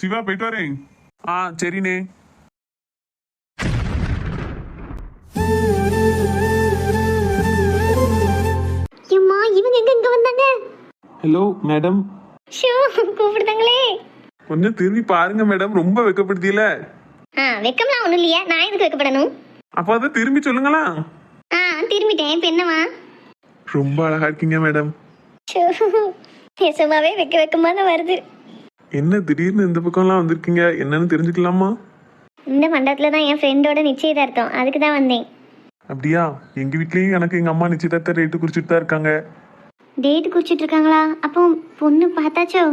சிவா போயிட்டு வரேன். சரிண்ணே. அம்மா இவங்க எங்க வந்தாங்க? Hello madam. ஷோ கூப்பிடுதாங்களே. கொஞ்சம் திரும்பி பாருங்க மேடம், ரொம்ப வெக்கப்படுத்தியல. வெக்கம்லாம் ஒண்ணும் இல்லையா, நான் எதுக்கு வெக்கப்படணும்? அப்போ அதை திரும்பி சொல்லுங்களா. திரும்பிட்டேன். இப்ப என்னவா? ரொம்ப அழகா இருக்கீங்க மேடம். ஷோ நிஜமாவே வெக்கமா தான் வருது. என்ன திடீர்னு இந்த பக்கம்லாம் வந்திருக்கீங்க, என்னன்னு தெரிஞ்சுக்கலாமா? இந்த மண்டபத்துல தான் என் ஃப்ரெண்டோட நிச்சயதார்த்தம், அதுக்கு தான் வந்தேன். அப்படியா? எங்க வீட்லயும் எனக்கு எங்க அம்மா நிச்சயதார்த்த ரேட்டு குறிச்சிட்டு தான் இருக்காங்க. டேட் குறிச்சிட்டு இருக்காங்களா? அப்போ பொண்ணு பார்த்தாச்சோ?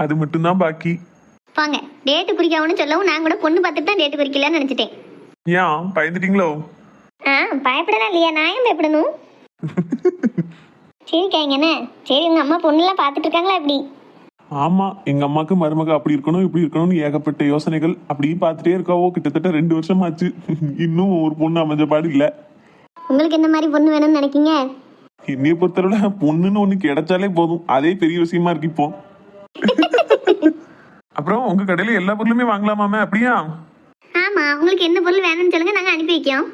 அது மட்டும்தான் பாக்கி. வாங்க, டேட்டு குறிக்காமனு சொல்லவும் நான் கூட பொண்ணு பார்த்துட்டு தான் டேட்டு குறிக்கலான்னு நினைச்சிட்டேன். ஏன் பயந்துட்டீங்களோ? பயப்படலாம் இல்லையா, நான் ஏன் பயப்படணும்? சரி கேங்கண்ணே. சரி உங்க அம்மா பொண்ணுலாம் பார்த்துட்டு இருக்காங்களா எப்படி? ஆமா, எங்க அம்மாக்கு மருமக அப்படி இருக்கணும் இப்படி இருக்கணும்னு ஏகப்பட்ட யோசனைகள். அப்படியே பார்த்துட்டே இருக்காவோ, கிட்டத்தட்ட 2 வருஷம் ஆச்சு. இன்னும் ஒரு பொண்ணு அமைஞ்ச பாடு இல்ல. உங்களுக்கு என்ன மாதிரி பொண்ணு வேணும்னு நினைக்கீங்க? என்னைய பொறுத்தளவுல பொண்ணுன்னு ஒண்ணு கிடைச்சாலே போதும், அதே பெரிய விஷயமா இருக்கு இப்போ. அப்புறம் உங்க கடையில எல்லா பொருளுமே வாங்கலாமாமே, அப்படியா? ஆமா, உங்களுக்கு என்ன பொருள் வேணும்னு சொல்லுங்க, நாங்க அனுப்பி வைக்கோம்.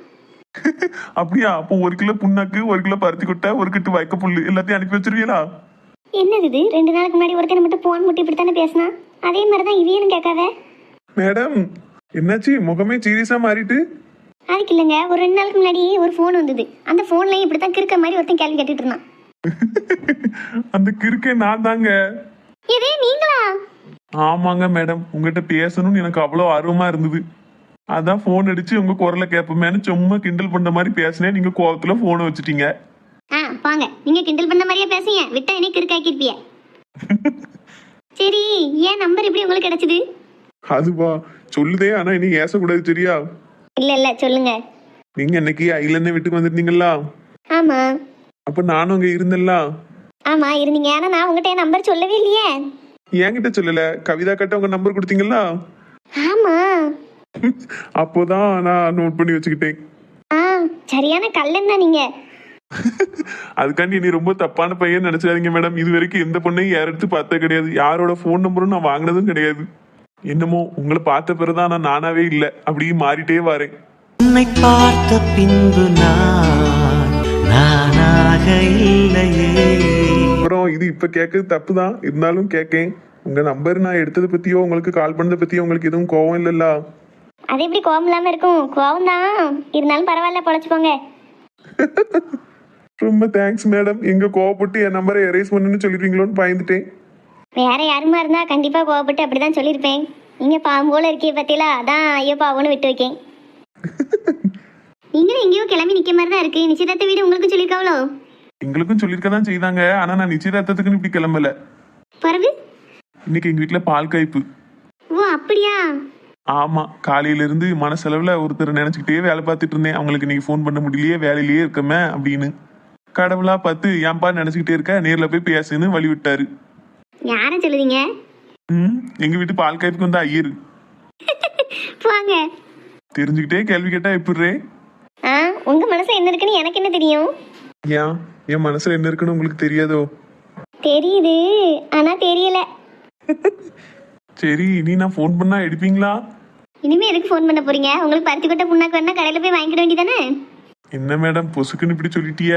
அப்படியா? அப்போ 1 கிலோ புண்ணாக்கு, 1 கிலோ பருத்தி கொட்டை, 1 கட்டு வயக்க புல்லு எல்லாத்தையும் அனுப்பி வச்சிருவீங்களா? என்னது இது? 2 நாளுக்கு முன்னாடி ஒருத்தனை மட்டும் போன் முட்டி இப்படித்தானே பேசினா, அதே மாதிரிதான் இவையும் கேட்காத. மேடம் என்னாச்சு, முகமே சீரியஸா மாறிட்டு? அதுக்கு இல்லைங்க, ஒரு 2 நாளுக்கு முன்னாடி ஒரு போன் வந்தது. அந்த போன்லயும் இப்படித்தான் கிறுக்க மாதிரி ஒருத்தன் கேள்வி கேட்டுட்டு இருந்தான். அந்த கிறுக்கே நான் தாங்க. இதே நீங்களா? ஆமாங்க மேடம், உங்ககிட்ட பேசணும்னு எனக்கு அவ்வளோ ஆர்வமா இருந்தது. அதான் போன் அடிச்சு உங்க குரலை கேட்போமேனு சும்மா கிண்டல் பண்ண மாதிரி பேசினேன். நீங்க கோவத்துல போனை வச்சுட்டீங்க. வாங்க, நீங்க கிண்டல் பண்ண மாதிரியே பேசுங்க, விட்டா என்ன கிறுக்காக்கிருப்பிய. சரி, ஏன் நம்பர் எப்படி உங்களுக்கு கிடைச்சது? அதுவா சொல்லுதே, ஆனா இனி ஏசக்கூடாது சரியா? இல்ல சொல்லுங்க. நீங்க இன்னைக்கு ஐலண்ட் வீட்டுக்கு வந்துருந்தீங்களா? ஆமா. அப்ப நானும் அங்க இருந்தேன்ல. ஆமா இருந்தீங்க, ஆனா நான் உங்ககிட்ட என் நம்பர் சொல்லவே இல்லையே. என்கிட்ட சொல்லல, கவிதா கிட்ட உங்க நம்பர் கொடுத்தீங்களா? ஆமா. அப்போதான் நான் நோட் பண்ணி வச்சுக்கிட்டேன். சரியான கள்ளன் தான் நீங்க. அதுக்காண்டி நீ ரொம்ப தப்பான பையன் நினைச்சாதீங்க மேடம். இது வரைக்கும் எந்த பொண்ணையும் யார் எடுத்து பார்த்தது கிடையாது, யாரோட போன் நம்பரும் நான் வாங்கினதும் கிடையாது. என்னமோ உங்களை பார்த்த பிறகுதான் நான் நானாவே இல்லை, அப்படியே மாறிட்டே வரேன். உன்னை பார்த்த பின்பு நானாக இல்லையே. அப்புறம் இது இப்ப கேட்கறது தப்பு தான், இருந்தாலும் கேட்கேன். உங்க நம்பர் நான் எடுத்ததை பத்தியோ உங்களுக்கு கால் பண்ணதை பத்தியோ உங்களுக்கு எதுவும் கோவம் இல்லைல்ல? அது எப்படி கோவம் இல்லாம இருக்கும்? கோவம் தான், இருந்தாலும் பரவாயில்ல, பொழைச்சுக்கோங்க. ரொம்ப தேங்க்ஸ் மேடம். எங்க கோவப்பட்டு என் நம்பரை எரேஸ் பண்ணுன்னு சொல்லிடுவீங்களோன்னு பயந்துட்டேன். வேற யாருமா இருந்தா கண்டிப்பா கோவப்பட்டு அப்படிதான் சொல்லியிருப்பேன். நீங்க பாவம் போல இருக்கே பத்தியில, அதான் ஐயோ பாவம்னு விட்டு வைக்கேன். நீங்களும் எங்கேயோ கிளம்பி நிக்க மாதிரி தான் இருக்கு. நிச்சயதார்த்த வீடு உங்களுக்கு சொல்லியிருக்காவளோ? எங்களுக்கும் சொல்லியிருக்க தான் செய்தாங்க, ஆனா நான் நிச்சயதார்த்தத்துக்குன்னு இப்படி கிளம்பல. பிறகு இன்னைக்கு எங்க வீட்டுல பால் காய்ப்பு. ஓ அப்படியா? ஆமா, காலையில இருந்து மனசளவுல ஒருத்தர் நினைச்சுக்கிட்டே வேலை பார்த்துட்டு இருந்தேன். அவங்களுக்கு இன்னைக்கு ஃபோன் பண்ண முடியலையே, வேலையிலேயே இருக்கமே அப்படின்னு. கடவுளா பார்த்து ஏன்பா நினைச்சுக்கிட்டே இருக்க, நேர்ல போய் பேசுன்னு வழி விட்டாரு. யார சொல்லுவீங்க? எங்க வீட்டு பால் காய்ப்புக்கு வந்து ஐயரு. வாங்க. தெரிஞ்சுக்கிட்டே கேள்வி கேட்டா எப்படி? உங்க மனசுல என்ன இருக்குன்னு எனக்கு என்ன தெரியும்? ஏன் என் மனசுல என்ன இருக்குன்னு உங்களுக்கு தெரியாதோ? தெரியுது, ஆனா தெரியல. சரி, இனி நான் ஃபோன் பண்ணா எடுப்பீங்களா? இனிமே எதுக்கு ஃபோன் பண்ண போறீங்க? உங்களுக்கு பருத்தி கொட்டை புண்ணாக்கு வேணா கடையில போய் வாங்கிட வேண்டியதானே? என்ன மேடம் பொசுக்குன்னு இப்படி சொல்லிட்டிய?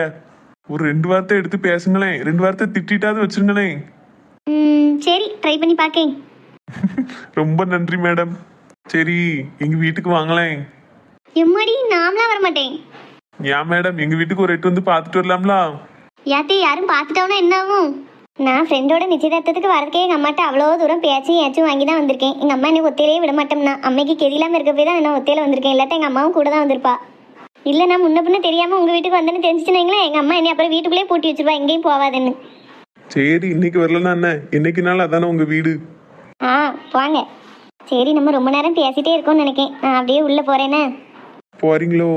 ஒரு 2 வார்த்தை எடுத்து பேசுங்களேன், 2 வார்த்தை திட்டாவது வச்சிருங்களேன். சரி, ட்ரை பண்ணி பாக்கேன். ரொம்ப நன்றி மேடம். சரி, எங்க வீட்டுக்கு வாங்களேன். எம்மாடி, நாமலாம் வர மாட்டேன். ஏன் மேடம், எங்க வீட்டுக்கு ஒரு எட்டு வந்து பாத்துட்டு வரலாம்ல? யாத்தே, யாரும் பாத்துட்டோம்னா என்ன ஆகும்? நான் ஃப்ரெண்டோட நிச்சயதார்த்தத்துக்கு வரதுக்கே எங்க அம்மாட்ட அவ்வளோ தூரம் பேச்சும் ஏச்சும் வாங்கி தான் வந்திருக்கேன். எங்க அம்மா என்ன ஒத்தையிலே விட மாட்டோம்னா, அம்மைக்கு கெதிலாம இருக்க போய் தான் நான் ஒத்தையில வந்திருக்கேன். இல்லாட்ட எங்க அம்மாவும் கூட தான் வந்திருப்பா. இல்ல நான் முன்ன பின்ன தெரியாம உங்க வீட்டுக்கு வந்தேன்னு தெரிஞ்சுச்சுன்னு வைங்களேன், எங்க அம்மா என்ன அப்புறம் வீட்டுக்குள்ளே பூட்டி வச்சிருப்பா, எங்கேயும் போவாதுன்னு. சரி, இன்னைக்கு வரலன்னா என்ன, என்னைக்குனாலும் அதானே உங்க வீடு. வாங்க. சரி, நம்ம ரொம்ப நேரம் பேசிட்டே இருக்கோம்னு நினைக்கேன். நான் அப்படியே உள்ள போறேனே. போறீங்களோ?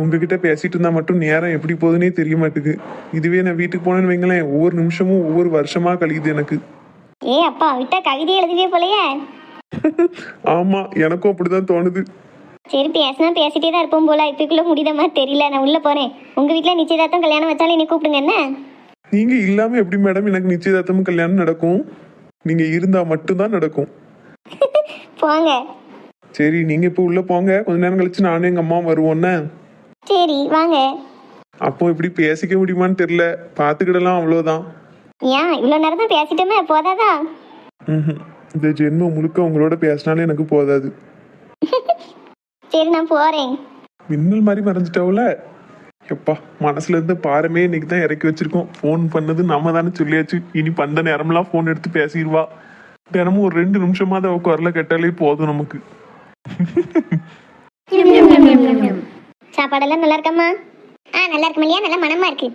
உங்ககிட்ட பேசிட்டு இருந்தா மட்டும் நேரம் எப்படி போகுதுன்னே தெரிய மாட்டேங்குது. இதுவே நான் வீட்டுக்கு போனேன்னு வைங்களேன், ஒவ்வொரு நிமிஷமும் ஒவ்வொரு வருஷமா கழியுது எனக்கு. அப்பா, விட்டா கவிதை எழுதுவே போலையே. ஆமா, எனக்கும் அப்படிதான் தோணுது. சரி, பேசினா பேசிட்டே தான் இருப்போம் போல. இப்பக்குள்ள முடியுத மாதிரி தெரியல. நான் உள்ள போறேன். உங்க வீட்டுல நிச்சயதார்த்தம் கல்யாணம் வச்சாலும் என்னை கூப்பிடுங்க என்ன? நீங்க இல்லாம எப்படி மேடம் எனக்கு நிச்சயதார்த்தமும் கல்யாணம் நடக்கும்? நீங்க இருந்தா மட்டும்தான் நடக்கும். போங்க. சரி நீங்க இப்போ உள்ள போங்க, கொஞ்ச நேரம் கழிச்சு நானும் எங்க அம்மாவும் வருவோன்னே. சரி வாங்க. அப்போ இப்படி பேசிக்க முடியுமான்னு தெரியல, பார்த்துக்கிடலாம் அவ்வளோதான். ஏன் இவ்வளோ நேரம் தான் பேசிட்டோமே போதாதா? இந்த ஜென்மம் முழுக்க உங்களோட பேசினாலே எனக்கு போதாது. சரி நான் போறேன். மின்னல் மாதிரி மறைஞ்சிட்டாவுல. எப்பா மனசுல இருந்து பாரமே இன்னைக்கு தான் இறக்கி வச்சிருக்கோம். ஃபோன் பண்ணது நம்ம தானே சொல்லியாச்சு, இனி பந்த நேரம்லாம் ஃபோன் எடுத்து பேசிடுவா. தினமும் ஒரு 2 நிமிஷமாவது அவ குரலை கேட்டாலே போதும் நமக்கு. சாப்பாடெல்லாம் நல்லா இருக்காம்மா? நல்லா இருக்கு மல்லியா, நல்லா மனமா இருக்கு.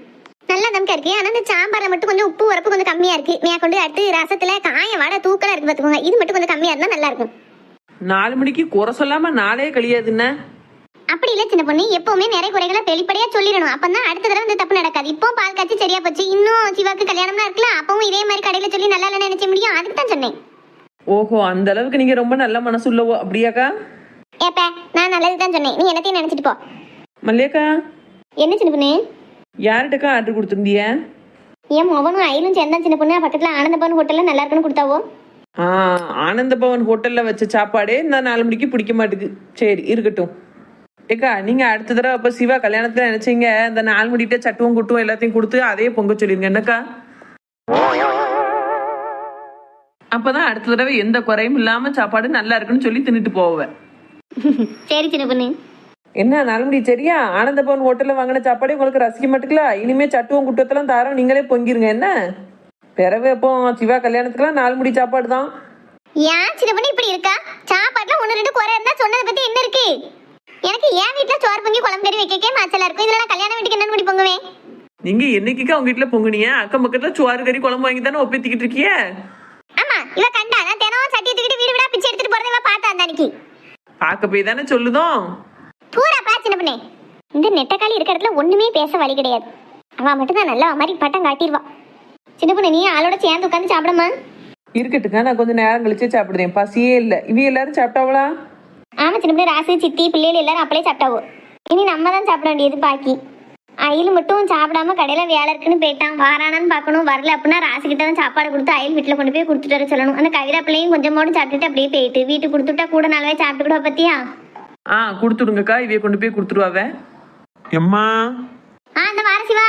நல்லா தம்கா இருக்கு. ஆனா இந்த சாம்பார்ல மட்டும் கொஞ்சம் உப்பு உரப்பு கொஞ்சம் கம்மியா இருக்கு. மேற்கொண்டு அடுத்து ரசத்துல காய வாடை தூக்கலா இருக்கு பாத்துக்கோங்க. இது மட்டும் கொஞ்சம் கம்மியா இருந்தா நல்லா இருக்கும். 4 மணிக்கு குறை சொல்லாம நாளே கழியாதுன்னு. அப்படி இல்ல சின்ன பொண்ணு, எப்பவுமே நிறைய குறைகளை வெளிப்படையா சொல்லிடணும். அப்பதான் அடுத்த தடவை இந்த தப்பு நடக்காது. இப்போ பால் காய்ச்சி சரியா போச்சு, இன்னும் சிவாக்கு கல்யாணம்லாம் இருக்குல்ல, அப்பவும் இதே மாதிரி கடையில சொல்லி நல்லா இல்லைன்னு நினைச்ச முடியும். அதுக்கு தான் சொன்னேன். ஓஹோ, அந்த அளவுக்கு நீங்க ரொம்ப நல்ல மனசு உள்ளவோ அப்படியாக்கா? ஏப்ப நான் நல்லது தான் சொன்னேன், நீ என்னத்தையும் நினைச்சிட்டு போ. மல்லியாக்கா, என்ன சின்ன பொண்ணு? யார்கிட்டக்கா ஆர்டர் கொடுத்துருந்திய? ஏன் மொவனும் அயிலும் சேர்ந்தா சின்ன பொண்ணு பக்கத்துல ஆனந்தபவன் ஹோட்டல்ல நல்லா இருக்குன்னு கொடுத்தாவோ. ஆனந்த பவன் ஹோட்டல்ல வச்ச சாப்பாடே இந்த 4 மணிக்கு பிடிக்க மாட்டேங்குது. சரி இருக்கட்டும். ஏக்கா, நீங்க அடுத்த தடவை அப்ப சிவா கல்யாணத்துல நினைச்சீங்க இந்த 4 மணிக்கிட்ட சட்டுவும் குட்டுவும் எல்லாத்தையும் கொடுத்து அதே பொங்க சொல்லிருங்க என்னக்கா? அப்பதான் அடுத்த தடவை எந்த குறையும் இல்லாம சாப்பாடு நல்லா இருக்குன்னு சொல்லி தின்னுட்டு போவேன். சரி சின்ன பொண்ணு. என்ன 4 மணி சரியா? ஆனந்த பவன் ஹோட்டல்ல வாங்கின சாப்பாடு உங்களுக்கு ரசிக்க மாட்டேங்களா? இனிமே சட்டுவும் குட்டத்தெல்லாம் தாரம் நீங்களே பொங்கிருங்க என்ன. பிறகு அப்போ சிவா கல்யாணத்துக்குலாம் 4 மணி சாப்பாடு தான். ஏன் சின்ன பொண்ணு இப்படி இருக்கா? சாப்பாட்டுல 1-2 குறை இருந்தா சொன்னதை பத்தி என்ன இருக்கு? எனக்கு என் வீட்டுல சோறு பொங்கி குழம்பு கறி வைக்கே மாச்சலா இருக்கும். இதுல நான் கல்யாண வீட்டுக்கு என்னன்னு முடி பொங்குவேன்? நீங்க என்னைக்குக்கா உங்க வீட்டுல பொங்குனீங்க? அக்கம் பக்கத்துல சோறு கறி குழம்பு வாங்கி தானே ஒப்பித்திக்கிட்டு இருக்கிய. ஆமா, இவ கண்டா நான் தினம் சட்டி தூக்கிட்டு வீடு வீடா பிச்சை எடுத்துட்டு போறதை பார்த்தா அந்த அன்னைக்கு பார்க்க போய் தானே சொல்லுதோம். பூரா பா சின்ன பொண்ணே. இந்த நெட்டக்காளி இருக்க இடத்துல ஒண்ணுமே பேச வழி கிடையாது. அவ மட்டும் தான் நல்லா மாதிரி பட்டம் காட்டிடுவா. சின்ன பொண்ணு நீ ஆளோட சேர்ந்து உட்காந்து சாப்பிடமா? இருக்கட்டுக்கா, நான் கொஞ்சம் நேரம் கழிச்சே சாப்பிடுறேன். பசியே இல்லை. இவ எல்லாரும் சாப்பிட்டாவளா? ஆமா சின்ன பொண்ணு, ராசு சித்தி பிள்ளைகள் எல்லாரும் அப்படியே சாப்பிட்டாவோ. இனி நம்ம தான் சாப்பிட வேண்டியது பாக்கி. அயில் மட்டும் சாப்பிடாம கடையில வேலை இருக்குன்னு போயிட்டான். வாரானான்னு பார்க்கணும். வரல அப்படின்னா ராசுகிட்ட தான் சாப்பாடு கொடுத்து அயில் வீட்டுல கொண்டு போய் கொடுத்துட்டு வர சொல்லணும். அந்த கவிதா பிள்ளையும் கொஞ்சமோடு சாப்பிட்டுட்டு அப்படியே போயிட்டு வீட்டுக்கு கொடுத்துட்டா கூட நாளவே சாப்பிட்டுக்கிடுவா பத்தியா? கொடுத்துடுங்கக்கா, இவைய கொண்டு போய் கொடுத்துருவாவ. எம்மா அந்த வார சிவா.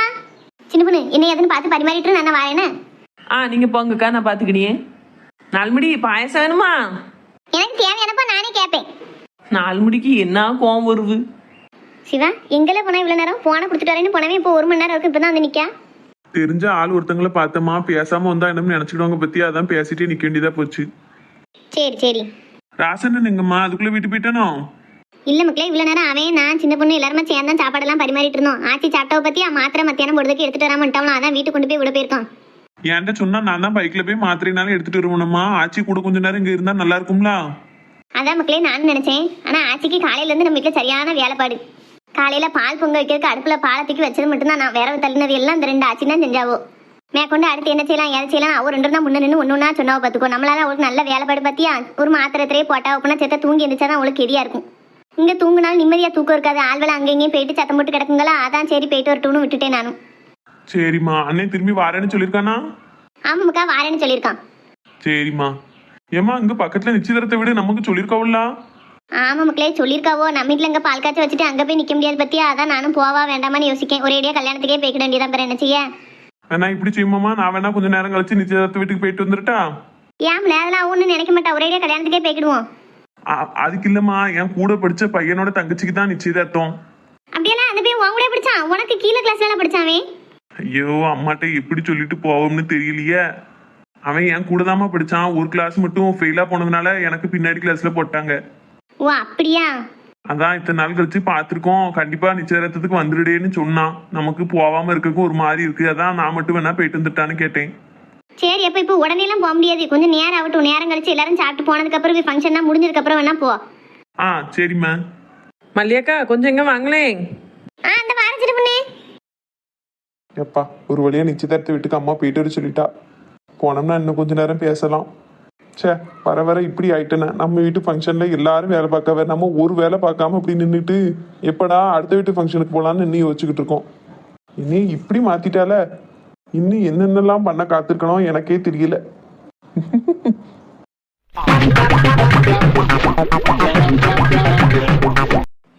சின்ன பொண்ணு என்ன எதுன்னு பார்த்து பரிமாறிட்டு நான் வரேன்னு. நீங்க போங்கக்கா, நான் பாத்துக்கினியே. 4 மணி பாயசம் வேணுமா? எனக்கு தேவையானப்பா நானே கேட்பேன். 4 மணிக்கு என்ன கோவம் வருது? சிவா எங்களே போனா இவ்வளவு நேரம் போன கொடுத்துட்டு வரேன்னு போனவே இப்போ 1 மணி நேரம் இருக்கு. இப்பதான் வந்து நிக்கா. தெரிஞ்ச ஆள் ஒருத்தங்களை பார்த்தமா பேசாம வந்தா என்னன்னு நினைச்சிடுவாங்க பத்தி, அதான் பேசிட்டே நிக்க வேண்டியதா போச்சு. சரி சரி. ராசன் எங்கம்மா அதுக்குள்ள வீட்டு போயிட்டானோ? இல்ல மக்களே, இவ்வளவு நேரம் அவன் நான் சின்ன பொண்ணு எல்லாருமே சேர்ந்தான் சாப்பாடெல்லாம் பரிமாறிட்டு இருந்தோம். ஆச்சி சாப்பிட்டவ பத்தியா மாத்திரை மத்தியானம் பொழுதுக்கு எடுத்துட்டு வராமட்டாலும் அதான் வீட்டுக்கு கொண்டு போய் விட போயிருக்கான். என்கிட்ட சொன்னா நான் தான் பைக்ல போய் மாத்திரைனாலும் எடுத்துட்டு வருவோம்மா. ஆச்சி கூட கொஞ்ச நேரம் இங்க இருந்தா நல்லா இருக்கும்ல. அதான் மக்களே நானும் நினைச்சேன். ஆனா ஆச்சிக்கு காலையில இருந்து நம்ம வீட்டுல சரியான வேலைப்பாடு. காலையில பால் பொங்க வைக்கிறதுக்கு அடுப்புல பாலத்துக்கு வச்சது மட்டும்தான். நான் வேற தள்ளினது எல்லாம் இந்த 2 ஆச்சி தான் செஞ்சாவோ. மேற்கொண்டு அடுத்து என்ன செய்யலாம் எதை செய்யலாம் அவ 2 தான் முன்ன நின்று ஒன்னொன்னா சொன்னாவோ பாத்துக்கோ. நம்மளால அவளுக்கு நல்ல வேலைப்பாடு பத்தியா. ஒரு மாத்திரத்திலே போட்டா அப்படின்னா செத்த தூங்கி இருந்துச்சாதான் அவளுக்கு கெதியா இருக்கும். இங்க தூங்குனாலும் நிம்மதியா தூக்கம் இருக்காது. ஆள்வேலை அங்கே இங்கேயும் போயிட்டு சத்தம் போட்டு கிடக்குங்களா. அதான் சரி போயிட்டு வரட்டும்னு விட்டுட்டேன் நானும். சரிம்மா, அண்ணன் திரும்பி வாரேன்னு சொல்லியிருக்கானா? ஆமாக்கா வாரேன்னு சொல்லியிருக்கான். சரிம்மா. ஏமா இங்க பக்கத்துல நிச்சயதார்த்த வீடு நமக்கு சொல்லியிருக்காவுல்ல? ஆமா மக்களே சொல்லியிருக்காவோ. நம்ம வீட்டுல இங்க பால் காய்ச்சி வச்சுட்டு அங்க போய் நிக்க முடியாது பத்தியா. அதான் நானும் போவா வேண்டாமான்னு யோசிக்கேன். ஒரேடியா கல்யாணத்துக்கே போய்க்க வேண்டியதான். பேர் என்ன செய்ய? வேணா இப்படி செய்யுமாமா, நான் வேணா கொஞ்சம் நேரம் கழிச்சு நிச்சயதார்த்த வீட்டுக்கு போயிட்டு வந்துட்டா? ஏன் நேரம் ஆகும்னு நினைக்க மாட்டா. ஒரேடியா கல்யாணத்துக்கே போய்க்கிடுவோம். அதுக்கு இல்லம்மா, என் கூட படிச்ச பையனோட தங்கச்சிக்கு தான் நிச்சயதார்த்தம். அப்படியெல்லாம் அந்த போய் உன் கூட படிச்சான். உனக்கு கீழே கிளாஸ்ல எல்லாம் படிச்சாவே. ஐயோ அம்மாட்ட எப்படி சொல்லிட்டு போவோம்னு தெரியலையே. அவன் என் கூட தாமா படிச்சான். ஒரு கிளாஸ் மட்டும் ஃபெயிலா போனதுனால எனக்கு பின்னாடி கிளாஸ்ல போட்டாங்க. ஓ அப்படியா? அதான் இத்தனை நாள் கழிச்சு பாத்துருக்கோம். கண்டிப்பா நிச்சயதார்த்தத்துக்கு வந்துடுடேன்னு சொன்னான். நமக்கு போவாம இருக்கக்கும் ஒரு மாதிரி இருக்கு. அதான் நான் மட்டும் வேணா போயிட்டு வந்துட்டான்னு கேட்டேன். சரி அப்ப இப்போ உடனே எல்லாம் போக முடியாது. கொஞ்சம் நேரம் ஆகட்டும். நேரம் கழிச்சு எல்லாரும் சாப்பிட்டு போனதுக்கு அப்புறம் ஃபங்க்ஷன் தான் முடிஞ்சதுக்கு அப்புறம் வேணா போ. சரிம்மா. மல்லியாக்கா கொஞ்சம் எங்க வாங்களேன். அந்த வாரம் சின்ன பொண்ணு. எப்பா ஒரு வழியா நிச்சயதார்த்த வீட்டுக்கு அம்மா போயிட்டு வர சொல்லிட்டா. போனோம்னா இன்னும் கொஞ்ச நேரம் பேசலாம். சே வர இப்படி ஆயிட்டேன்னா நம்ம வீட்டு ஃபங்க்ஷன்ல எல்லாரும் வேலை பார்க்கவே நம்ம ஒரு வேலை பார்க்காம இப்படி நின்றுட்டு எப்படா அடுத்த வீட்டு ஃபங்க்ஷனுக்கு போகலான்னு இன்னும் யோசிச்சுக்கிட்டு இருக்கோம். இன்னும் இப்படி மாத்திட்டால இன்னும் என்னென்னலாம் பண்ண காத்திருக்கணும் எனக்கே தெரியல.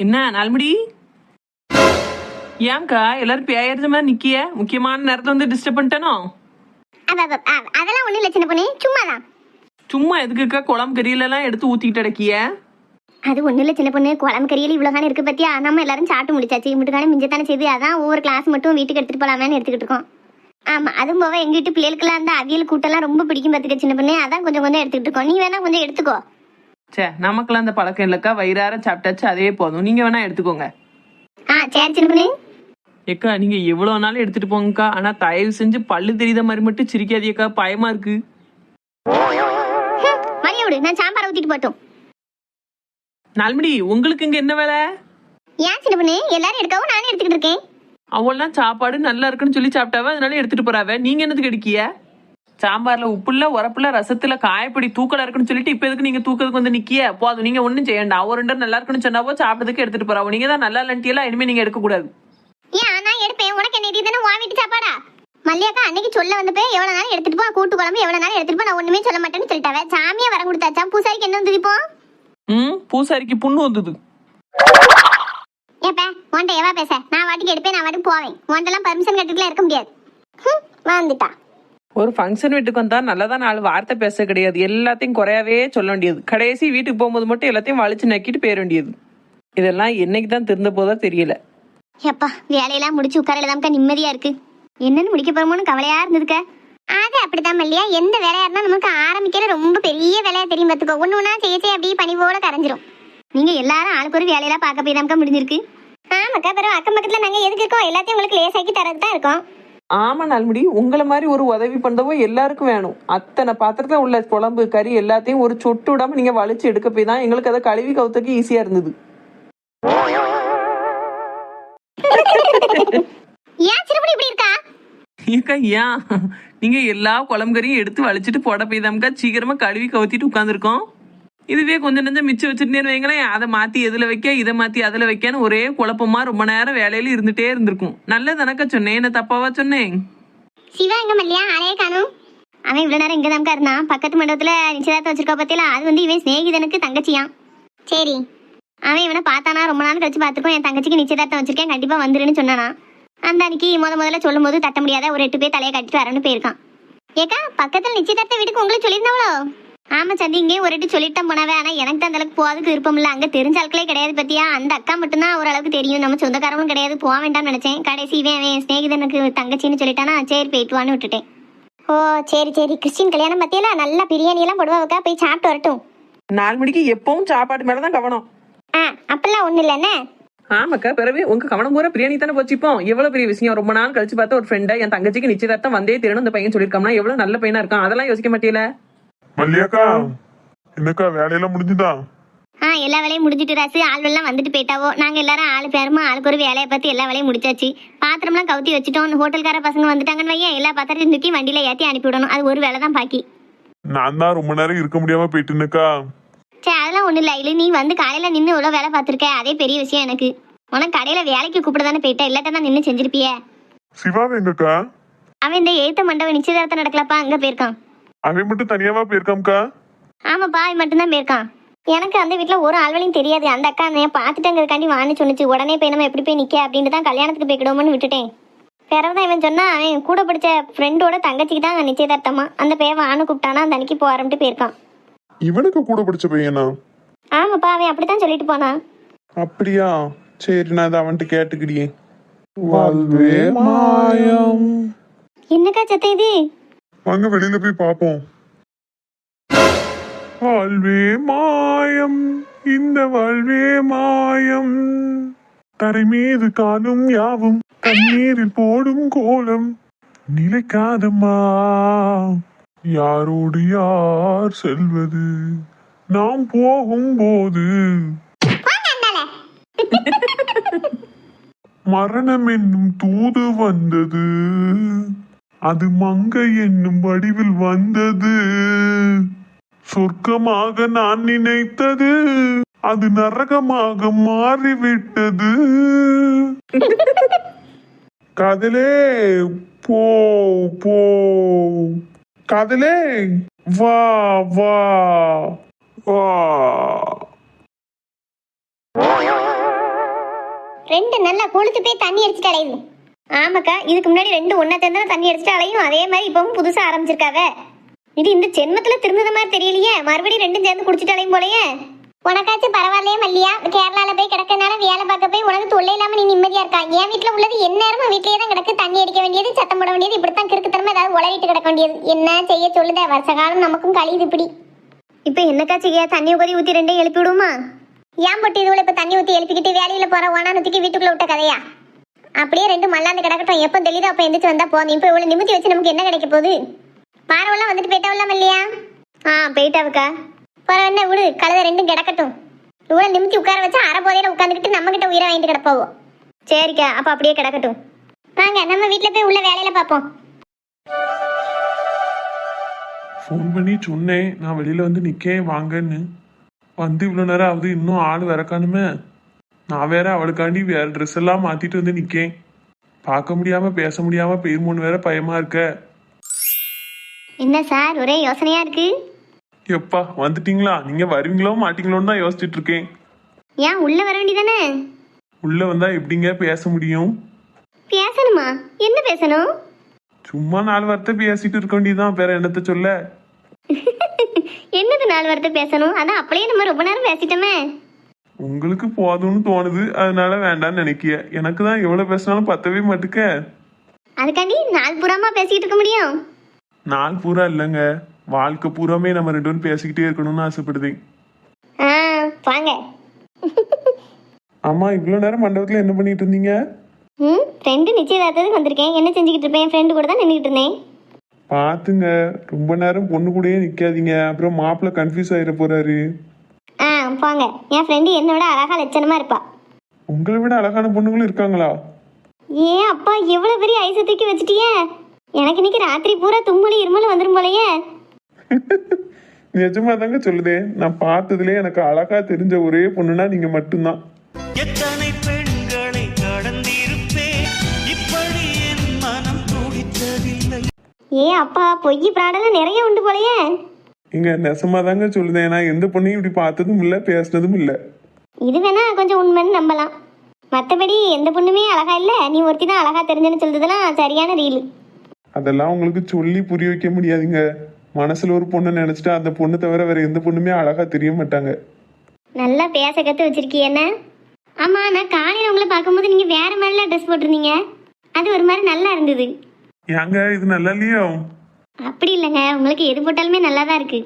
என்ன நால்முடி? ஏன்க்கா எல்லாரும் பேயறது மாதிரி நிக்கிய? முக்கியமான நேரத்துல வந்து டிஸ்டர்ப் பண்ணிட்டேனோ? அதெல்லாம் ஒண்ணும் இல்ல சின்ன பொண்ணு, சும்மாதான். சும்மா எதுக்குக்கா குழம்பு கறியில எடுத்து ஊத்திட்டு அடக்கிய? அது ஒண்ணும் இல்ல சின்ன பொண்ணு, குழம்பு கறியில் இவ்வளவுதானே இருக்கு பத்தியா? நம்ம எல்லாரும் சாப்பிட்டு முடிச்சாச்சு, முட்டுக்கான மிஞ்சத்தானே செய்து, அதான் ஒவ்வொரு கிளாஸ் மட்டும் வீட்டுக்கு எடுத்துட்டு போலாமேன்னு எடுத்துக்கிட்டு இருக்கோம். ஆமா, அதுவும் போக எங்க வீட்டு பிள்ளைகளுக்குலாம் அந்த அவியல் கூட்டெல்லாம் ரொம்ப பிடிக்கும் பார்த்துக்க சின்ன பொண்ணு, அதான் கொஞ்சம் கொஞ்சம் எடுத்துக்கிட்டு இருக்கோம். நீ வேணா கொஞ்சம் எடுத்துக்கோ. சே, நமக்கெல்லாம் அந்த பழக்கம் இல்லக்கா, வயிறார சாப்பிட்டாச்சு அதே போதும். நீங்க வேணா எடுத்துக்கோங்க. சரி சின்ன பொண்ணு. ஏக்கா நீங்க எவ்வளவு நாள் எடுத்துட்டு போங்கக்கா, ஆனா தயவு செஞ்சு பல்லு தெரியுத மாதிரி மட்டும் சிரிக்காதீக்கா, பயமா இருக்கு. மணிய விடு, நான் சாம்பார் ஊத்திட்டு போட்டோம். நால்மணி, உங்களுக்கு இங்க என்ன வேலை? ஏன் சின்ன பொண்ணு, எல்லாரும் எடுக்கவும் நானே எடுத்துக்கிட்டு இருக்கேன். அவள்லாம் சாப்பாடு நல்லா இருக்குன்னு சொல்லி சாப்பிட்டாவ, அதனால எடுத்துட்டு போறாவ. நீங்க என்னதுக்கு எடுக்கிய? சாம்பார்ல உப்புல உரப்புல ரசத்துல காயப்படி தூக்கலா இருக்குன்னு சொல்லிட்டு இப்ப எதுக்கு நீங்க தூக்கிறதுக்கு வந்து நிக்கிய? போதும், நீங்க ஒண்ணும் செய்யண்டா. அவ ரெண்டு நல்லா இருக்குன்னு சொன்னாவோ சாப்பிட்டதுக்கு எடுத்துட்டு போறாவோ. நீங்க தான் நல்லா இல்லன்ட்டியெல்லாம் இனிமே நீங்க எடுக்க கூடாது. ஏன் நான் எடுப்பேன், உனக்கு என்ன இதுதானே வா வீட்டு சாப்பாடா? மல்லியாக்கா அன்னைக்கு சொல்ல வந்தப்ப எவ்வளவு நாள் எடுத்துட்டு போ, கூட்டு குழம்பு எவ்வளவு நாள் எடுத்துட்டு போ, நான் ஒண்ணுமே சொல்ல மாட்டேன்னு சொல்லிட்டாவே. சாமியா வர கொடுத்தாச்சா, பூசாரிக்கு என்ன வந்து இப்போ? பூசாரிக்கு புண்ணு வந்தது. ஏப்பா உன்ட்ட எவா பேச? நான் வாட்டிக்கு எடுப்பேன், நான் வாட்டுக்கு போவேன். உன்ட்டெல்லாம் பர்மிஷன் கட்டுக்குலாம் இருக்க முடியாது. வந்துட்டா. ஒரு ஃபங்க்ஷன் வீட்டுக்கு வந்தா நல்லதான் 4 வார்த்தை பேச கிடையாது, எல்லாத்தையும் குறையாவே சொல்ல வேண்டியது. கடைசி வீட்டுக்கு போகும்போது மட்டும் எல்லாத்தையும் வலிச்சு நக்கிட்டு போயிட வேண்டியது. இதெல்லாம் என்னைக்கு தான் திருந்த போதா தெரியல. எப்பா வேலையெல்லாம் முடிச்சு உட்காரல தான் நிம்மதியா இருக்கு. என்னன்னு முடிக்க போறோமோன்னு கவலையா இருந்ததுக்க. அது அப்படித்தான் மல்லியா, எந்த வேலையா இருந்தா நமக்கு ஆரம்பிக்கிற ரொம்ப பெரிய வேலையா தெரியும் பார்த்துக்கோ. ஒண்ணு ஒண்ணா செய்ய அப்படியே பனிவோட கரைஞ்சிரும். நீங்க எல்லாரும் ஆளுக்கு ஒரு வேலையெல்லாம் பார்க்க போய் தான் முடிஞ்சிருக்கு. ஆமாக்கா, பிறகு அக்கம் பக்கத்துல நாங்க எதுக்கு இருக்கோம்? எல்லாத்தையும் உங்களுக்கு லேசாக்கி தரது தான் இருக்கோம். ஆமா நாள்முடி, உங்களை மாதிரி ஒரு உதவி பண்ணவோ எல்லாருக்கும் வேணும். அத்தனை பாத்திரத்துல உள்ள குழம்பு கறி எல்லாத்தையும் ஒரு சொட்டு விடாம நீங்க வலிச்சு எடுக்க போய் தான் எங்களுக்கு அதை கழுவி கவுத்துக்கு ஈஸியா இருந்தது. ஏன் சிறுபடி இப்படி இருக்கா? ஏக்கா ஏன் நீங்க எல்லா குழம்பு கறியும் எடுத்து வலிச்சிட்டு போட போய் தான்க்கா சீக்கிரமா கழுவி கவுத்திட்டு உட்காந்துருக்கோம். இதுவே கொஞ்சம் நெஞ்சம் மிச்சம் வச்சுருந்தேன்னு வைங்களேன், அதை மாத்தி எதுல வைக்க இதை மாத்தி அதுல வைக்கன்னு ஒரே குழப்பமா ரொம்ப நேரம் வேலையில இருந்துட்டே இருந்திருக்கும். நல்லதானக்கா சொன்னேன், என்ன தப்பாவா சொன்னேன்? சிவா எங்க மல்லியா ஆளையே காணும். அவன் இவ்வளவு நேரம் இங்க தான் இருந்தான். பக்கத்து மண்டபத்துல நிச்சயதார்த்தம் வச்சிருக்கா பத்தியில, அது வந்து இவன் சிநேகிதனுக்கு தங்கச்சியான். சரி, அவன் இவனை பார்த்தானா, ரொம்ப நாள் கழிச்சு பார்த்துருக்கோம், என் தங்கச்சிக்கு நிச்சயதார்த்தம் வச்சிருக்கேன், கண்டிப்பா வந்துருன்னு சொன்னானா. அந்த அன்னைக்கு முதல்ல சொல்லும் போது தட்ட முடியாத ஒரு 8 பேர் தலையை கட்டிட்டு வரணும்னு போயிருக்கான். ஏக்கா பக்கத்துல நிச்சயதார்த்த வீட்டுக்கு உங்களுக்கு சொல்லியிருந்தாவளோ? ஆமா சந்தி, இங்கேயும் ஒரு 8 சொல்லிட்டு தான் போனாவே. ஆனா எனக்கு தான் அந்த அளவுக்கு போறதுக்கு விருப்பம் இல்லை. அங்க தெரிஞ்ச ஆட்களே கிடையாது பத்தியா. அந்த அக்கா மட்டும்தான் ஓரளவுக்கு தெரியும், நம்ம சொந்தக்காரங்களும் கிடையாது. போக வேண்டாம்னு நினைச்சேன். கடைசி அவன் ஸ்நேகிதனுக்கு தங்கச்சின்னு சொல்லிட்டானா, சரி போயிட்டுவான்னு விட்டுட்டேன். ஓ சரி சரி, கிறிஸ்டின் கல்யாணம் பத்தியில நல்லா பிரியாணி எல்லாம் போடுவாக்கா, போய் சாப்பிட்டு வரட்டும். 4 மணிக்கு எப்பவும் சாப்பாடு மேலதான் கவனம். அப்பெல்லாம் ஒண்ணு இல்லைன்னு. ஆமாக்கா, பிறகு உங்க கவனம் பூரா பிரியாணி தானே போச்சுப்போம். எவ்வளவு பெரிய விஷயம், ரொம்ப நாள் கழிச்சு பார்த்தா ஒரு ஃப்ரெண்டா என் தங்கச்சிக்கு நிச்சயதார்த்தம் வந்தே தெரியணும் இந்த பையன் சொல்லிருக்கோம்னா எவ்வளவு நல்ல பையனா இருக்கான், அதெல்லாம் யோசிக்க மாட்டேல. மல்லியாக்கா, என்னக்கா வேலையெல்லாம் முடிஞ்சுதா? எல்லா வேலையும் முடிஞ்சிட்டு ராசு, ஆள்வெல்லாம் வந்துட்டு போயிட்டாவோ. நாங்க எல்லாரும் ஆளு பேருமா ஆளுக்கு ஒரு வேலையை பார்த்து எல்லா வேலையும் முடிச்சாச்சு. பாத்திரம்லாம் கவுத்தி வச்சுட்டோம். ஹோட்டல்கார பசங்க வந்துட்டாங்கன்னு வையன், எல்லா பாத்திரத்தையும் தூக்கி வண்டியில ஏற்றி அனுப்பிவிடணும். அது ஒரு வேலை தான் பாக்கி. நான் தான் ரொம்ப நேரம் இருக்க முடியாம போயிட்டுனக்கா. சரி அதெல்லாம் ஒண்ணு இல்ல. இல்ல நீ வந்து காலையில நின்று இவ்வளவு வேலை பார்த்திருக்க, அதே பெரிய விஷயம் எனக்கு. உனக்கு கடையில வேலைக்கு கூப்பிடதானே போயிட்ட, இல்லாட்ட தான் நின்று செஞ்சிருப்பிய. சிவாவை எங்கக்கா? அவன் இந்த எழுத்த மண்டபம் நிச்சயதார்த்தம் நடக்கலப்பா, அங்க போயிருக்கான். அவன் மட்டும் தனியாவா போயிருக்காம்க்கா? ஆமாப்பா, அவன் மட்டும்தான் போயிருக்கான். எனக்கு அந்த வீட்டுல ஒரு ஆள்வளையும் தெரியாது. அந்த அக்கா நான் பார்த்துட்டேங்கிறதுக்காண்டி வான்னு சொன்னிச்சு. உடனே போய் நம்ம எப்படி போய் நிக்க அப்படின்ட்டு தான் கல்யாணத்துக்கு போய்க்கிடுவோம்னு விட்டுட்டேன். பிறகுதான் இவன் சொன்னா, அவன் கூட படிச்ச ஃப்ரெண்டோட தங்கச்சிக்கு தான் நிச்சயதார்த்தமா. அந்த பேர் வான்னு கூப்பிட்டானா, அந்த அன்னைக்கு போறோம்ட்டு போயிருக்கான். இவனுக்கு கூட படிச்ச பையனா? ஆமாப்பா, அவன் அப்படித்தான் சொல்லிட்டு போனான். அப்படியா? சரி, நான் அதை அவன்கிட்ட கேட்டுக்கிடியே. வாழ்வே மாயம். என்னக்கா சத்தம் இது? வாங்க வெளியில போய் பாப்போம். வாழ்வே மாயம், இந்த வாழ்வே மாயம், தரை மீது காணும் யாவும் கண்ணீரில் போடும் கோலம் நிலைக்காதம்மா. யாரோடு யார் செல்வது நாம் போகும்போது? மரணம் என்னும் தூது வந்தது, அது மங்கை என்னும் வடிவில் வந்தது. சொர்க்கமாக நான் நினைத்தது, அது நரகமாக மாறிவிட்டது. காதலே போ போ, காதலே வா வா வா. ரெண்டு நல்லா கொளுத்து போய் தண்ணி அடிச்சுட்டு அலையுது. ஆமாக்கா, இதுக்கு முன்னாடி ரெண்டு ஒன்னா சேர்ந்தா தண்ணி அடிச்சுட்டு அலையும். அதே மாதிரி இப்பவும் புதுசா ஆரம்பிச்சிருக்காவ. இது இந்த ஜென்மத்துல திருந்தத மாதிரி தெரியலையே. மறுபடியும் ரெண்டும் சேர்ந்து குடிச்சிட்டு அலையும் போலயே. உனக்காச்சும் பரவாயில்லையே மல்லியா, கேரளால போய் கிடக்கனால வேலை பார்க்க போய் உனக்கு தொல்லை இல்லாம நீ நிம்மதியா இருக்கா. என் வீட்டுல உள்ளது எந்நேரமும் வீட்லயே தான் கிடக்கு. தண்ணி அடிக்க வேண்டியது, சத்தம் போட வேண்டியது, இப்படித்தான் கிறுக்குத்தனமா ஏதாவது உளறிட்டு கிடக்க வேண்டியது. என்ன செய்ய சொல்லுத, வருஷ காலம் நமக்கும் கழியுது இப்படி. இப்ப என்னக்கா செய்ய, தண்ணி உபரி ஊத்தி ரெண்டையும் எழுப்பி விடுமா? ஏன் போட்டு இதுல இப்ப தண்ணி ஊத்தி எழுப்பிக்கிட்டு வேலையில போற ஓனானத்துக்கு வீட்டுக்குள்ள விட்ட கதையா? அப்படியே ரெண்டு மல்லாந்து கிடக்கட்டும். எப்போ தெளிதோ அப்ப எந்திரிச்சு வந்தா போதும். இப்ப இவ்வளவு நிமித்தி வச்சு நமக்கு என்ன கிடைக்க போகுது? பாரவெல்லாம் வந்துட்டு போயிட்டாவெல்லாம் இல்லையா? போயிட்டாவுக்கா. பரவ என்ன விடு, கழுத ரெண்டும் கிடக்கட்டும். இவ்வளவு நிமித்தி உட்கார வச்சா அரை போதையில உட்காந்துக்கிட்டு நம்ம கிட்ட உயிரை வாங்கிட்டு கிடப்போம். சரிக்கா, அப்ப அப்படியே கிடக்கட்டும். வாங்க நம்ம வீட்டுல போய் உள்ள வேலையில பார்ப்போம். ஃபோன் பண்ணி சொன்னேன் நான் வெளியில வந்து நிக்கேன் வாங்கன்னு. வந்து இவ்வளோ நேரம் ஆகுது, இன்னும் ஆள் வரக்கானுமே. நான் வேற அவளுக்காண்டி வேற ட்ரெஸ் எல்லாம் மாத்திட்டு வந்து நிக்கேன். பார்க்க முடியாம பேச முடியாம போயிருமோன்னு வேற பயமா இருக்க. என்ன சார் ஒரே யோசனையா இருக்கு? எப்பா வந்துட்டீங்களா? நீங்க வருவீங்களோ மாட்டீங்களோன்னு தான் யோசிச்சுட்டு இருக்கேன். ஏன் உள்ள வர வேண்டியதானே? உள்ள வந்தா எப்படிங்க பேச முடியும்? பேசணுமா? என்ன பேசணும்? சும்மா 4 வார்த்தை பேசிட்டு இருக்க வேண்டியதுதான், வேற என்னத்த சொல்ல. என்னது 4 வார்த்தை பேசணும்? அதான் அப்படியே நம்ம ரொம்ப நேரம் பேசிட்டோமே. உங்களுக்கு போதும்னு தோணுது, அதனால வேண்டாம்னு நினைக்கிய. எனக்கு தான் எவ்வளவு பேசினாலும் பத்தவே மாட்டுக்க. அதுக்காண்டி நாள் பூராமா பேசிட்டு இருக்க முடியும்? நாள் பூரா இல்லைங்க, வாழ்க்கை பூராமே நம்ம 2 பேரும் பேசிக்கிட்டே இருக்கணும்னு ஆசைப்படுதேன். வாங்க. ஆமா, இவ்வளவு நேரம் மண்டபத்துல என்ன பண்ணிட்டு இருந்தீங்க? ஃப்ரெண்டு நிச்சயதார்த்தத்துக்கு வந்திருக்கேன். என்ன செஞ்சுக்கிட்டு இருப்பேன்? என் ஃப்ரெண்டு கூட தான் நின்றுட்டு இருந்தேன். பாத்துங்க, ரொம்ப நேரம் பொண்ணு கூடயே நிக்காதீங்க, அப்புறம் மாப்பிள்ள கன்ஃபியூஸ் ஆயிட போறாரு. போங்க. என் ஃப்ரெண்டு என்னோட அழகா லட்சணமா இருப்பா. உங்களை விட அழகான பொண்ணுங்களும் இருக்காங்களா? ஏன் அப்பா எவ்வளவு பெரிய ஐச தூக்கி வச்சுட்டியே. எனக்கு இன்னைக்கு ராத்திரி பூரா தும்மல் இருமல் வந்துரும் போலயே. நிஜமா தாங்க சொல்லுதேன், நான் பார்த்ததுல எனக்கு அழகா தெரிஞ்ச ஒரே பொண்ணுனா நீங்க மட்டும்தான். எத்தனை பெண்களை கடந்திருப்பேன், இப்படி என் மனம் துடித்ததில்லை. ஏன் அப்பா பொய் பிராடெல்லாம் நிறைய உண்டு போலயே. இங்க நெசமா தாங்க சொல்லுதேன், நான் எந்த பொண்ணையும் இப்படி பார்த்ததும் இல்ல பேசினதும் இல்ல. இது வேணா கொஞ்சம் உண்மைன்னு நம்பலாம். மற்றபடி எந்த பொண்ணுமே அழகா இல்ல, நீ ஒருத்தி தான் அழகா தெரிஞ்சுன்னு சொல்றதுலாம் சரியான ரீல். அதெல்லாம் உங்களுக்கு சொல்லி புரிய வைக்க முடியாதுங்க. மனசுல ஒரு பொண்ணை நினைச்சிட்டு அந்த பொண்ணு தவிர வேற எந்த பொண்ணுமே அழகா தெரிய மாட்டாங்க. நல்லா பேச கத்து வச்சிருக்கீங்க என்ன? ஆமா, நான் காலையில உங்களை பார்க்கும்போது நீங்க வேற மாதிரிலாம் ட்ரெஸ் போட்டிருந்தீங்க. அது ஒரு மாதிரி நல்லா இருந்தது. ஏங்க இது நல்லா இல்லையோ? அப்படி இல்லைங்க, உங்களுக்கு எது போட்டாலுமே நல்லா தான் இருக்கு.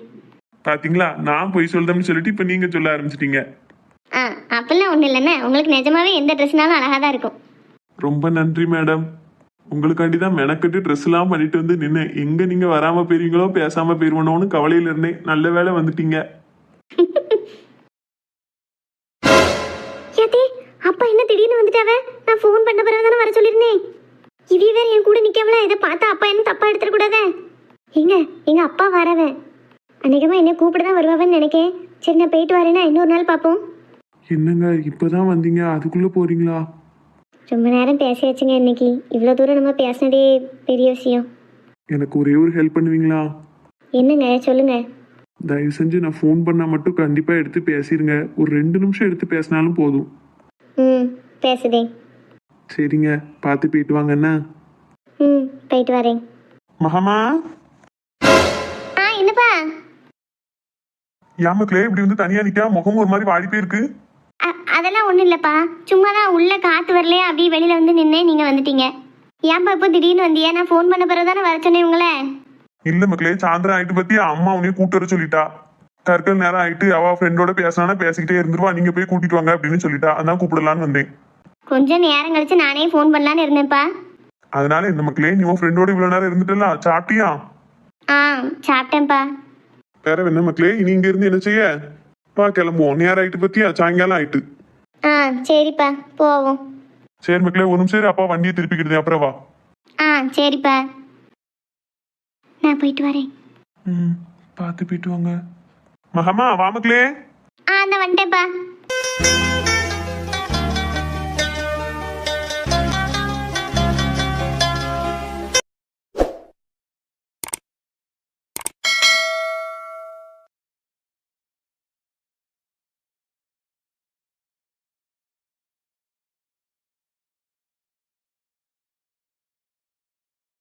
பாத்தீங்களா, நான் போய் சொல்றேன்னு சொல்லிட்டு இப்ப நீங்க சொல்ல ஆரம்பிச்சிட்டீங்க. அப்படிலாம் ஒண்ணு இல்லைண்ணே, உங்களுக்கு நிஜமாவே எந்த ட்ரெஸ்னாலும் அழகா தான் இருக்கும். ரொம்ப நன்றி மேடம். உங்களுக்காண்டி தான் மெனக்கட்டு ட்ரெஸ் எல்லாம் பண்ணிட்டு வந்து நின்று எங்க நீங்க வராம போயிருவீங்களோ பேசாம போயிருவனோன்னு கவலையில இருந்தேன். நல்ல வேலை வந்துட்டீங்க. அப்பா என்ன திடீர்னு வந்துட்டாவ? நான் ஃபோன் பண்ண பிறகு தானே வர சொல்லியிருந்தேன். இது வேற என் கூட நிக்கவல. இதை பார்த்தா அப்பா என்ன தப்பா எடுத்துடக்கூடாதே. எங்க அப்பா வரவன் அநேகமா என்ன கூப்பிட தான் வருவாவன்னு நினைக்கேன். சரி நான் போயிட்டு வரேன்னா இன்னொரு நாள் பார்ப்போம். என்னங்க இப்பதான் வந்தீங்க, அதுக்குள்ள போறீங்களா? ரொம்ப நேரம் பேசியாச்சுங்க இன்னைக்கு. இவ்வளோ தூரம் நம்ம பேசினதே பெரிய விஷயம். எனக்கு ஒரே ஒரு ஹெல்ப் பண்ணுவீங்களா? என்னங்க சொல்லுங்க. தயவு செஞ்சு நான் ஃபோன் பண்ணா மட்டும் கண்டிப்பா எடுத்து பேசிடுங்க. ஒரு 2 நிமிஷம் எடுத்து பேசினாலும் போதும். பேசுதே. சரிங்க, பார்த்து போயிட்டு வாங்க என்ன. போயிட்டு வரேன். மகமா என்னப்பா? யாமக்களே இப்படி வந்து தனியா நிக்கா, முகம் ஒரு மாதிரி வாடி போயிருக்கு. அதெல்லாம் ஒன்றும் இல்லைப்பா, சும்மா தான் உள்ள காற்று வரலையா அப்படியே வெளியில வந்து நின்னே நீங்கள் வந்துட்டீங்க. ஏன்ப்பா இப்போ திடீர்னு வந்தியா? நான் ஃபோன் பண்ண பிறகு தானே வர சொன்னேன் உங்களை. இல்ல மக்களே, சாயந்தரம் ஆயிட்டு பத்தி அம்மா உன்னைய கூட்டு வர சொல்லிட்டா. கற்கள் நேரம் ஆயிட்டு அவ ஃப்ரெண்டோட பேசினா பேசிக்கிட்டே இருந்துருவா, நீங்க போய் கூட்டிட்டு வாங்க அப்படின்னு சொல்லிட்டா. அதான் கூப்பிடலான்னு வந்தேன். கொஞ்சம் நேரம் கழிச்சு நானே ஃபோன் பண்ணலான்னு இருந்தேன்ப்பா. அதனால இந்த மக்களே, நீ உன் ஃப்ரெண்டோட இவ்வளவு நேரம் இருந்துட்டல, சாப்பிட்டியா? சாப்பிட்டேன்ப்பா. வேற என்ன மக்களே, இனி இங்க இருந்து என்ன செய்ய? பா கிளம்புவோம், நேரம் ஆயிட்டு பத்தியா, சாயங்காலம் ஆயிட்டு. சரிப்பா போவோம். சரி மக்களே, ஒரு நிமிஷம் அப்பா வண்டியை திருப்பிக்கிட்டு அப்புறம் வா. சரிப்பா, நான் போயிட்டு வரேன். பார்த்து போயிட்டு வாங்க. மகமா வா மக்களே. அந்த வந்துட்டேன்ப்பா.